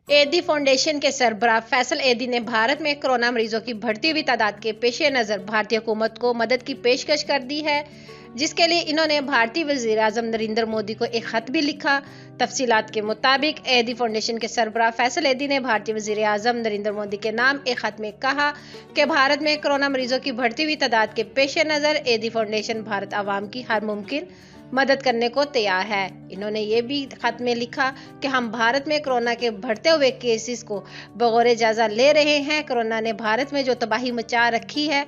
एदी फाउंडेशन के सरबराह फैसल एदी ने भारत में कोरोना मरीजों की बढ़ती हुई तादाद के पेश नज़र भारतीय हुकूमत को मदद की पेशकश कर दी है, जिसके लिए इन्होंने भारतीय वज़ीर आज़म नरेंद्र मोदी को एक खत भी लिखा। तफसीलात के मुताबिक एदी फाउंडेशन के सरबराह फैसल एदी ने भारतीय वज़ीर आज़म नरेंद्र मोदी के नाम एक खत में कहा कि भारत में कोरोना मरीजों की बढ़ती हुई तादाद के पेश नज़र एदी फाउंडेशन भारत आवाम की हर मुमकिन मदद करने को तैयार है। इन्होंने ये भी खत में लिखा कि हम भारत में कोरोना के बढ़ते हुए केसेस को बगौर जायजा ले रहे हैं। कोरोना ने भारत में जो तबाही मचा रखी है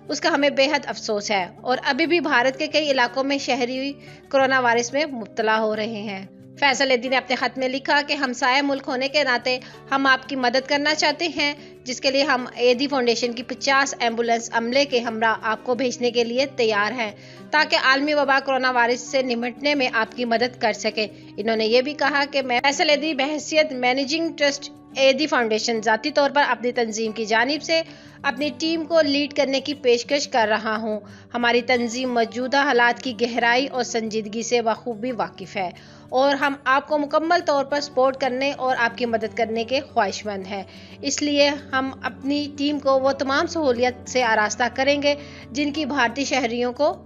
उसका हमें बेहद अफसोस है और अभी भी भारत के कई इलाकों में शहरी कोरोना वायरस में मुब्तला हो रहे हैं। फैसल एदी ने अपने खत में लिखा कि हमसाया मुल्क होने के नाते हम आपकी मदद करना चाहते हैं, जिसके लिए हम एदी फाउंडेशन की 50 एम्बुलेंस अमले के हमरा आपको भेजने के लिए तैयार हैं, ताकि आलमी वबा कोरोना वायरस से निपटने में आपकी मदद कर सके। इन्होंने ये भी कहा कि मैं फैसल एदी बहैसियत मैनेजिंग ट्रस्ट एदी फाउंडेशन ज़ाती तौर पर अपनी तंजीम की जानिब से अपनी टीम को लीड करने की पेशकश कर रहा हूँ। हमारी तंजीम मौजूदा हालात की गहराई और संजीदगी से बखूबी वाकिफ़ है और हम आपको मुकम्मल तौर पर सपोर्ट करने और आपकी मदद करने के ख्वाहिशमंद हैं। इसलिए हम अपनी टीम को वो तमाम सहूलियत से आरास्ता करेंगे जिनकी भारतीय शहरियों को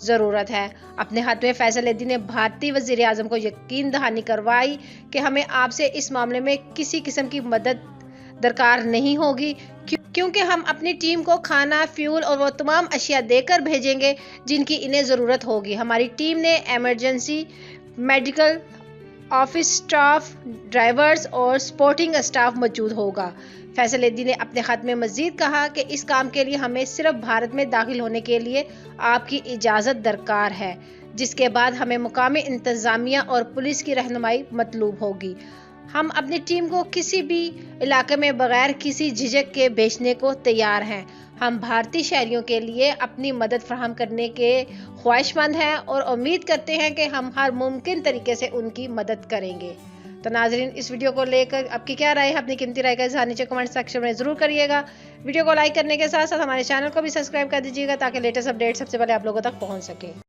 ज़रूरत है। अपने हाथ में फैसल एदी ने भारतीय वज़ीर आज़म को यकीन दहानी करवाई कि हमें आपसे इस मामले में किसी किस्म की मदद दरकार नहीं होगी, क्योंकि हम अपनी टीम को खाना, फ्यूल और वो तमाम अशिया देकर भेजेंगे जिनकी इन्हें ज़रूरत होगी। हमारी टीम ने emergency medical office staff, drivers और सपोर्टिंग स्टाफ मौजूद होगा। फैसल एदी ने अपने खत में मजीद कहा कि इस काम के लिए हमें सिर्फ भारत में दाखिल होने के लिए आपकी इजाज़त दरकार है, जिसके बाद हमें मुकामी इंतज़ामिया और पुलिस की रहनुमाई मतलूब होगी। हम अपनी टीम को किसी भी इलाके में बगैर किसी झिझक के भेजने को तैयार हैं। हम भारतीय शहरियों के लिए अपनी मदद फराहम करने के ख्वाहिशमंद हैं और उम्मीद करते हैं कि हम हर मुमकिन तरीके से उनकी मदद करेंगे। तो नाज़रीन, इस वीडियो को लेकर आपकी क्या राय है? अपनी कीमती राय का इज़हार नीचे कमेंट सेक्शन में ज़रूर करिएगा। वीडियो को लाइक करने के साथ साथ हमारे चैनल को भी सब्सक्राइब कर दीजिएगा ताकि लेटेस्ट अपडेट सबसे पहले आप लोगों तक पहुँच सके।